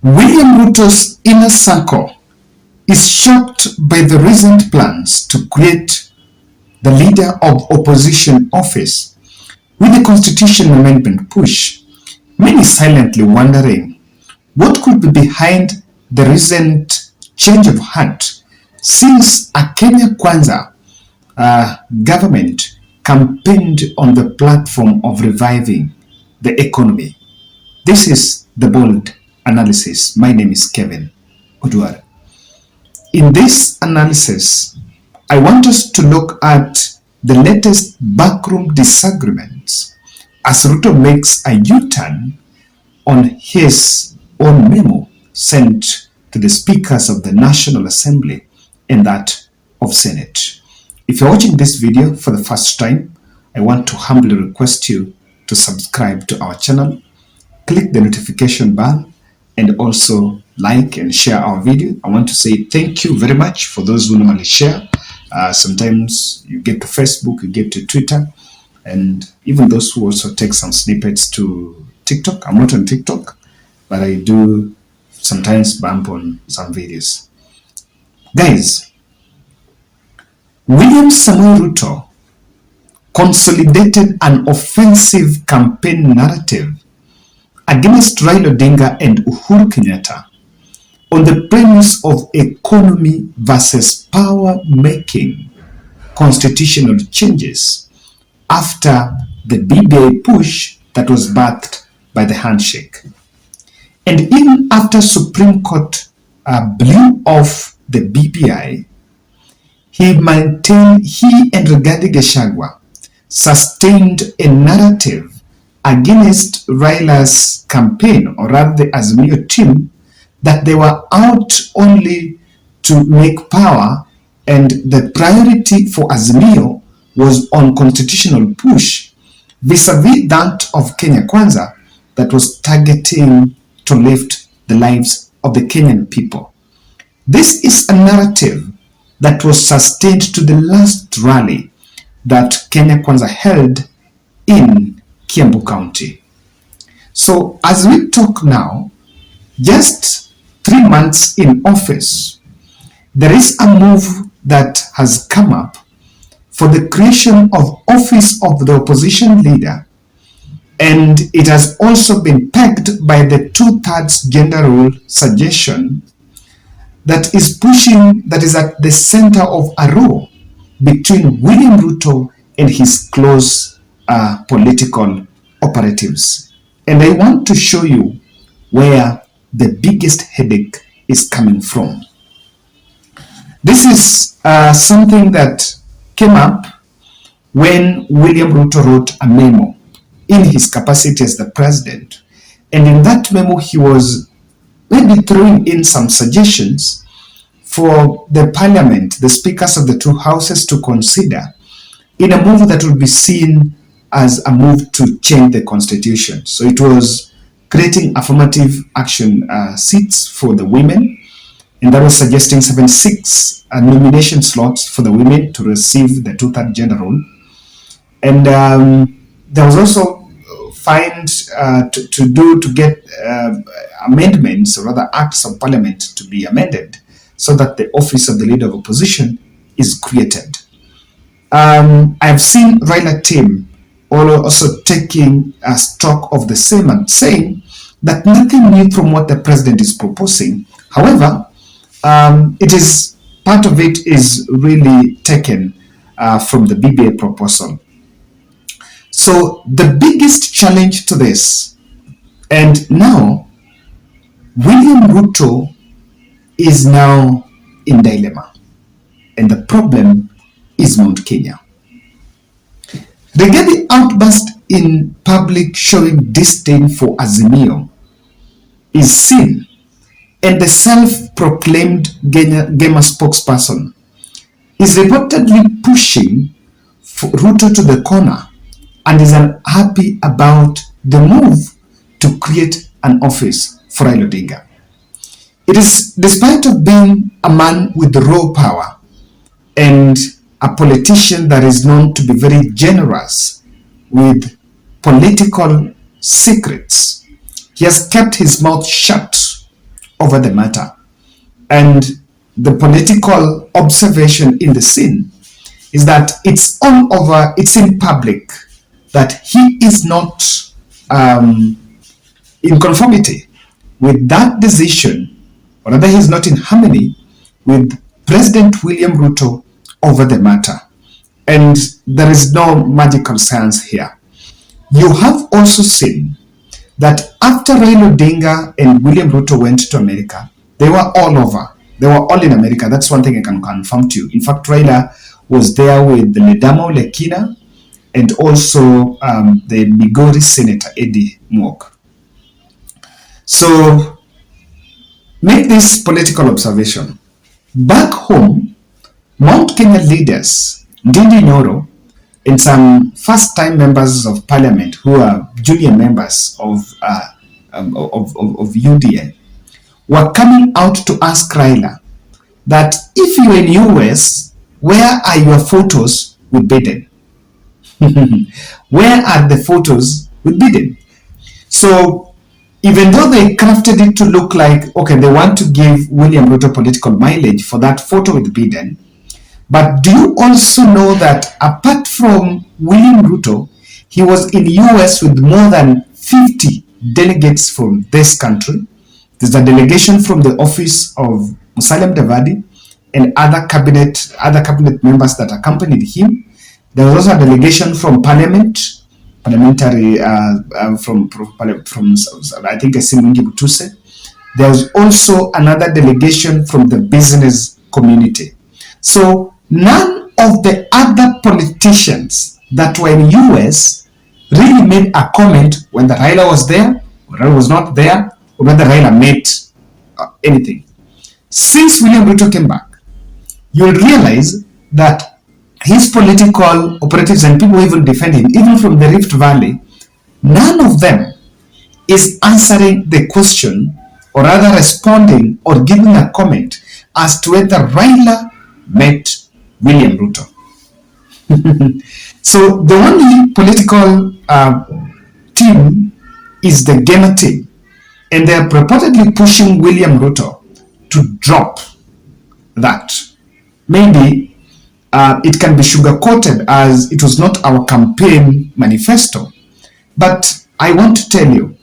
William Ruto's inner circle is shocked by the recent plans to create the leader of opposition office with the constitution amendment push. Many silently wondering what could be behind the recent change of heart since a Kenya Kwanza government campaigned on the platform of reviving the economy. This is the bold analysis. My name is Kevin Oduor. In this analysis, I want us to look at the latest backroom disagreements as Ruto makes a U-turn on his own memo sent to the speakers of the National Assembly and that of Senate. If you're watching this video for the first time, I want to humbly request you to subscribe to our channel, click the notification bell, and also like and share our video. I want to say thank you very much for those who normally share. Sometimes you get to Facebook, you get to Twitter, and even those who also take some snippets to TikTok. I'm not on TikTok, but I do sometimes bump on some videos. Guys, William Samoei Ruto consolidated an offensive campaign narrative against Raila Odinga and Uhuru Kenyatta on the premise of economy versus power-making constitutional changes after the BBI push that was backed by the handshake. And even after Supreme Court blew off the BBI, he and Rigathi Gachagua sustained a narrative against Raila's campaign, or rather the Azimio team, that they were out only to make power and the priority for Azimio was on constitutional push vis-a-vis that of Kenya Kwanza that was targeting to lift the lives of the Kenyan people. This is a narrative that was sustained to the last rally that Kenya Kwanza held in Kiambu County. So as we talk now, just 3 months in office, there is a move that has come up for the creation of office of the opposition leader, and it has also been pegged by the 2/3 gender rule suggestion that is at the center of a row between William Ruto and his close political operatives. And I want to show you where the biggest headache is coming from. This is something that came up when William Ruto wrote a memo in his capacity as the president. And in that memo, he was maybe throwing in some suggestions for the parliament, the speakers of the two houses, to consider in a move that would be seen as a move to change the constitution. So it was creating affirmative action seats for the women, and that was suggesting 76 nomination slots for the women to receive the 2/3 gender rule. And there was also fines to get amendments, or rather acts of parliament to be amended so that the office of the leader of opposition is created. I've seen Raila team also taking a stock of the same and saying that nothing new from what the president is proposing. However, part of it is really taken from the BBI proposal. So the biggest challenge to this, and now William Ruto is now in dilemma, and the problem is Mount Kenya. The outburst in public showing disdain for Azimio is seen, and the self-proclaimed gamer spokesperson is reportedly pushing Ruto to the corner and is unhappy about the move to create an office for Raila Odinga. It is despite of being a man with raw power and a politician that is known to be very generous with political secrets. He has kept his mouth shut over the matter. And the political observation in the scene is that it's all over, it's in public, that he is not in conformity with that decision, or rather, he's not in harmony with President William Ruto over the matter. And there is no magical science here. You have also seen that after Raila Odinga and William Ruto went to America, they were all over. They were all in America. That's one thing I can confirm to you. In fact, Raila was there with the Ledamo Lekina and also the Migori Senator Eddie Mwok. So, make this political observation. Back home, Mount Kenya leaders, Ndindi Nyoro, and some first-time members of parliament who are junior members of UDA, were coming out to ask Raila that if you're in US, where are your photos with Biden? Where are the photos with Biden? So even though they crafted it to look like, okay, they want to give William Ruto political mileage for that photo with Biden, but do you also know that apart from William Ruto, he was in US with more than 50 delegates from this country? There's a delegation from the office of Musalia Mudavadi and other cabinet members that accompanied him. There was also a delegation from parliamentary, from I think Simungi Butuse. There was also another delegation from the business community. So none of the other politicians that were in US really made a comment when the Raila was there, or Raila was not there, or whether Raila made anything. Since William Ruto came back, you'll realize that his political operatives and people who even defend him, even from the Rift Valley, none of them is answering the question, or rather responding or giving a comment as to whether Raila met William Ruto. So the only political team is the Gamer team, and they are purportedly pushing William Ruto to drop that. Maybe it can be sugar-coated as it was not our campaign manifesto. But I want to tell you,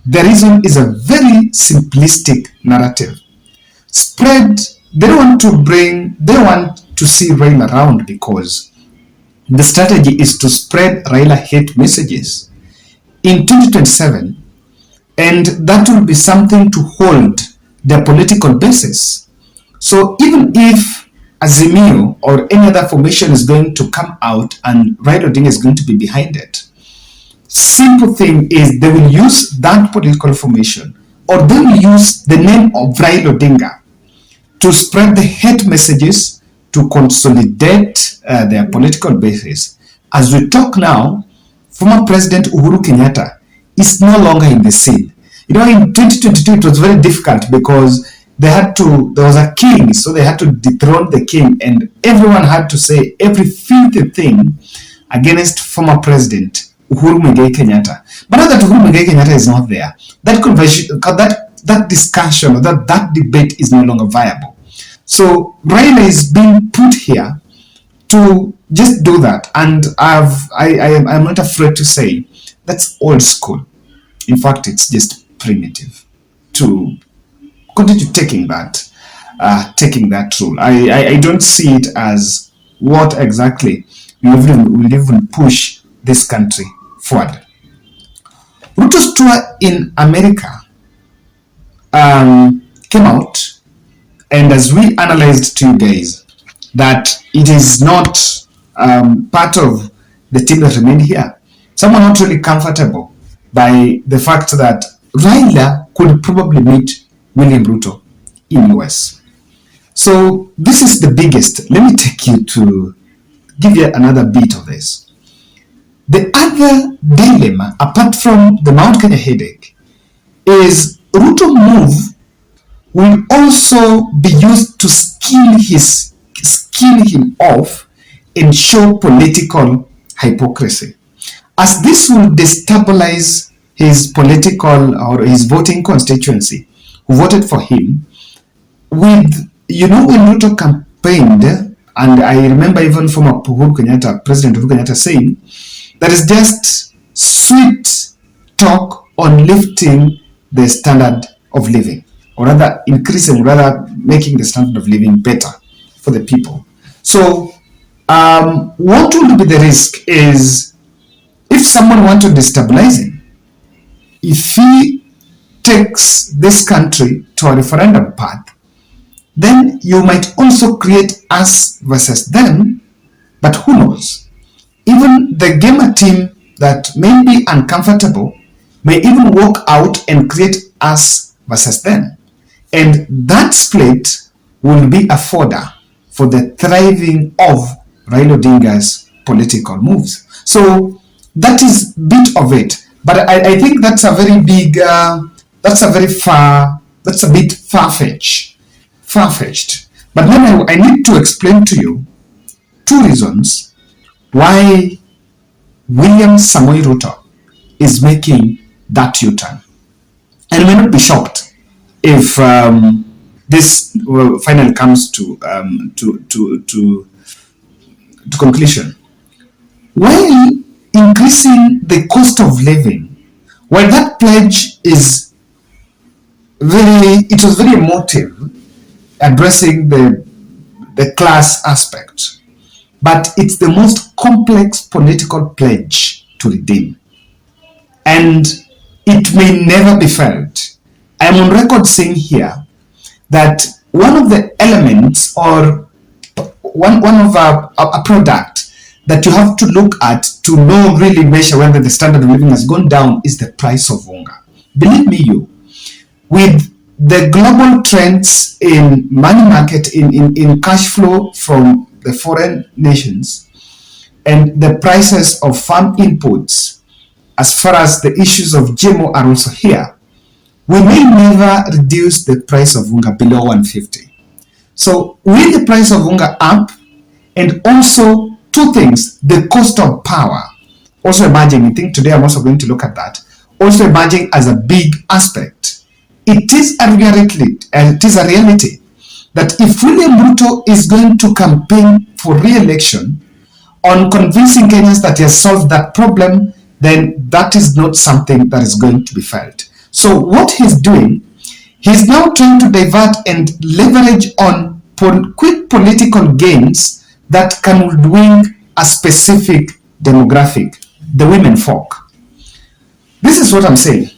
the reason is a very simplistic narrative. They want to see Raila around because the strategy is to spread Raila hate messages in 2027, and that will be something to hold their political basis. So even if Azimio or any other formation is going to come out and Raila Odinga is going to be behind it, simple thing is they will use that political formation, or they will use the name of Raila Odinga to spread the hate messages to consolidate their political basis. As we talk now, former President Uhuru Kenyatta is no longer in the scene. You know, in 2022, it was very difficult because there was a king, so they had to dethrone the king, and everyone had to say every filthy thing against former President Uhuru Muigai Kenyatta. But now that Uhuru Muigai Kenyatta is not there, that conversation, that discussion, or that debate is no longer viable. So Raila is being put here to just do that, and I'm not afraid to say that's old school. In fact, it's just primitive to continue taking that rule. I don't see it as what exactly will even push this country forward. Ruto's tour in America came out, and as we analyzed to you guys, that it is not part of the team that remained here. Some are not really comfortable by the fact that Raila could probably meet William Ruto in US. So this is the biggest. Let me take you to give you another bit of this. The other dilemma, apart from the Mount Kenya headache, is Ruto move will also be used to skin him off and show political hypocrisy, as this will destabilize his political or his voting constituency who voted for him, with, when Ruto campaigned, and I remember even former President Uhuru Kenyatta saying, that is just sweet talk on lifting the standard of living, or rather making the standard of living better for the people. So what would be the risk is, if someone wants to destabilize him, if he takes this country to a referendum path, then you might also create us versus them. But who knows? Even the gamer team that may be uncomfortable may even walk out and create us versus them. And that split will be a fodder for the thriving of Raila Odinga's political moves. So that is a bit of it. But I think that's a very big, that's a bit far-fetched. But then I need to explain to you two reasons why William Samoei Ruto is making that U-turn. And you may not be shocked if this finally comes to conclusion. While increasing the cost of living, while that pledge is it was very emotive, addressing the class aspect, but it's the most complex political pledge to redeem, and it may never be felt. I'm on record saying here that one of the elements, or one of a product that you have to look at to know, really measure whether the standard of living has gone down, is the price of unga. Believe me, with the global trends in money market, in cash flow from the foreign nations, and the prices of farm inputs, as far as the issues of GMO are also here, we may never reduce the price of unga below 150. So with the price of unga up, and also two things, the cost of power also emerging. I think today I'm also going to look at that, also emerging as a big aspect. It is a reality that if William Ruto is going to campaign for re-election on convincing Kenyans that he has solved that problem, then that is not something that is going to be felt. So what he's doing, he's now trying to divert and leverage on quick political gains that can win a specific demographic, the women folk. This is what I'm saying.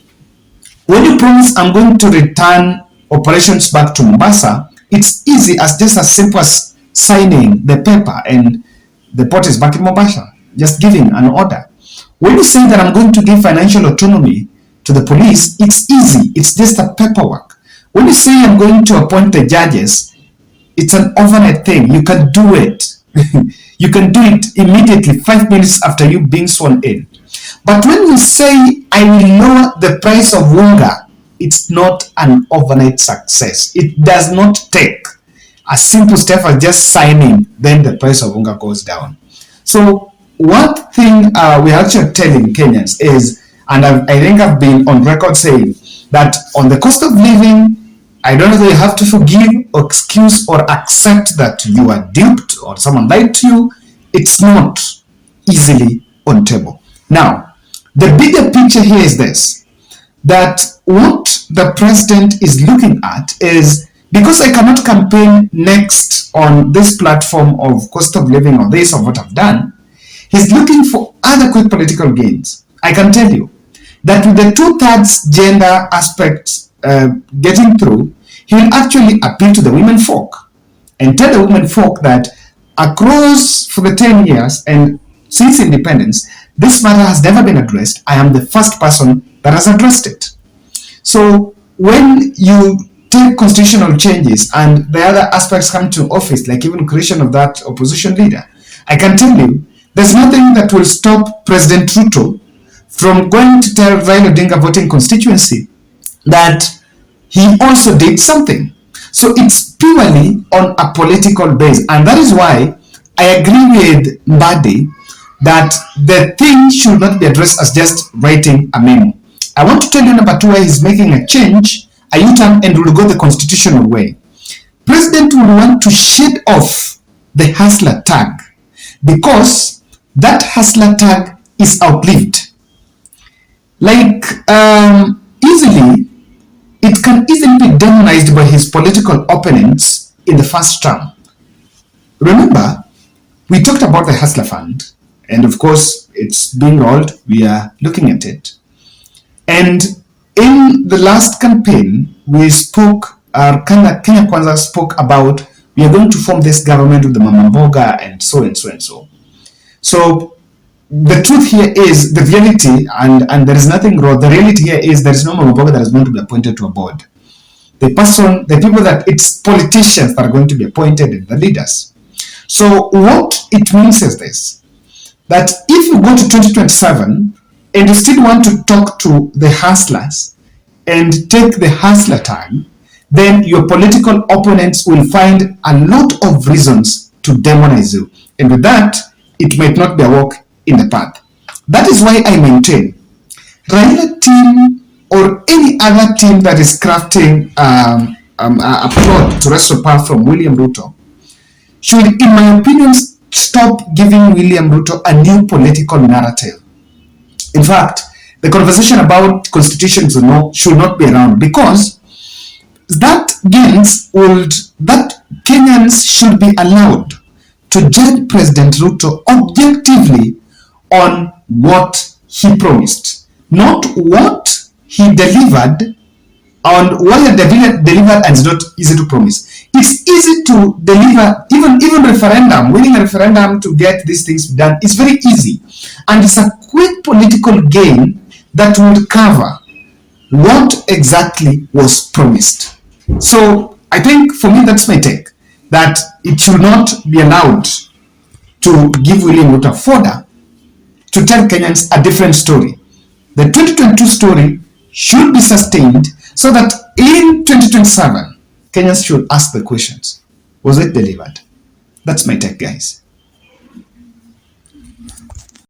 When you promise I'm going to return operations back to Mombasa, it's easy, as just as simple as signing the paper and the port is back in Mombasa, just giving an order. When you say that I'm going to give financial autonomy to the police, it's easy, it's just a paperwork. When you say I'm going to appoint the judges, it's an overnight thing. You can do it. You can do it immediately, 5 minutes after you being sworn in. But when you say I will lower the price of unga, it's not an overnight success. It does not take a simple step of just signing, then the price of unga goes down. So one thing we are actually telling Kenyans is, and I think I've been on record saying, that on the cost of living, I don't know whether you have to forgive or excuse or accept that you are duped or someone lied to you. It's not easily on table. Now, the bigger picture here is this, that what the president is looking at is, because I cannot campaign next on this platform of cost of living or this or what I've done, he's looking for other quick political gains. I can tell you that with the 2/3 gender aspects getting through, he will actually appeal to the women folk and tell the women folk that across for the 10 years and since independence, this matter has never been addressed. I am the first person that has addressed it. So when you take constitutional changes and the other aspects come to office, like even creation of that opposition leader, I can tell you there's nothing that will stop President Ruto from going to tell Raila Odinga voting constituency that he also did something. So it's purely on a political base. And that is why I agree with Mbadi that the thing should not be addressed as just writing a memo. I want to tell you, number two, why he's making a change a U-turn and will go the constitutional way. President will want to shed off the hustler tag because that hustler tag is outlived. Like, easily, it can easily be demonized by his political opponents in the first term. Remember, we talked about the Hustler Fund, and of course, it's being rolled. We are looking at it. And in the last campaign, we spoke, Kenya Kwanza spoke about, we are going to form this government with the Mama Mboga and so and so and so. So the truth here is, the reality, and there is nothing wrong, the reality here is there is no Mama Mboga that is going to be appointed to a board. The people that, it's politicians that are going to be appointed and the leaders. So what it means is this, that if you go to 2027 and you still want to talk to the hustlers and take the hustler time, then your political opponents will find a lot of reasons to demonize you. And with that, it might not be a walk in the path. That is why I maintain Raila team or any other team that is crafting a plot to wrestle power from William Ruto should, in my opinion, stop giving William Ruto a new political narrative. In fact, the conversation about constitutions should not be around, because that Kenyans should be allowed to judge President Ruto objectively on what he promised, not what he delivered, and why he delivered and it's not easy to promise. It's easy to deliver, even referendum, winning a referendum to get these things done is very easy. And it's a quick political game that will cover what exactly was promised. So I think, for me, that's my take, that it should not be allowed to give William Ruto fodder to tell Kenyans a different story. The 2022 story should be sustained so that in 2027, Kenyans should ask the questions. Was it delivered? That's my take, guys.